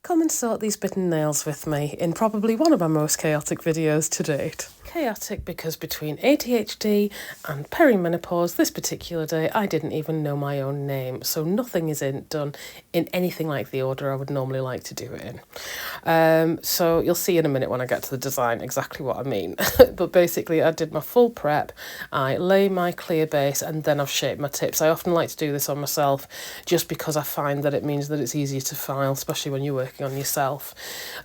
Come and sort these bitten nails with me in probably one of my most chaotic videos to date. Chaotic because between ADHD and perimenopause this particular day I didn't even know my own name, so nothing is done in anything like the order I would normally like to do it in. So you'll see in a minute when I get to the design exactly what I mean. But basically I did my full prep, I lay my clear base and then I've shaped my tips. I often like to do this on myself just because I find that it means that it's easier to file, especially when you're working on yourself.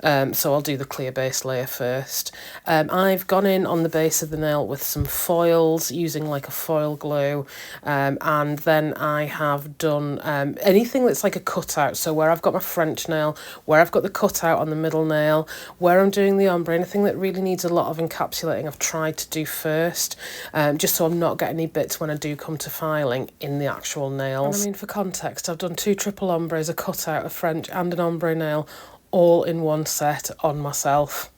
So I'll do the clear base layer first. I've gone in on the base of the nail with some foils using like a foil glue, and then I have done anything that's like a cutout, so where I've got my French nail, where I've got the cutout on the middle nail, where I'm doing the ombre, anything that really needs a lot of encapsulating I've tried to do first, just so I'm not getting any bits when I do come to filing in the actual nails. And I mean, for context, I've done 2 triple ombres, a cutout, a French and an ombre nail all in one set on myself.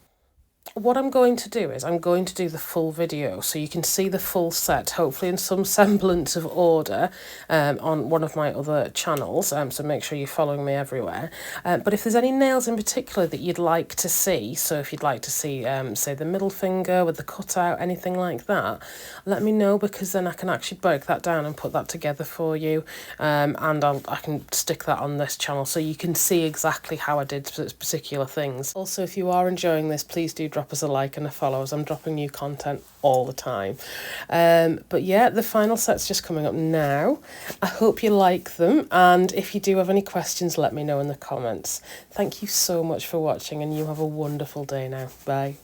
What I'm going to do is I'm going to do the full video so you can see the full set, hopefully in some semblance of order, on one of my other channels, so make sure you're following me everywhere. But if there's any nails in particular that you'd like to see, so if you'd like to see, say, the middle finger with the cutout, anything like that, let me know, because then I can actually break that down and put that together for you, and I can stick that on this channel so you can see exactly how I did particular things. Also, if you are enjoying this, please do drop us a like and a follow, as I'm dropping new content all the time. But yeah, the final set's just coming up now. I hope you like them, and if you do have any questions, let me know in the comments. Thank you so much for watching, and you have a wonderful day now. Bye.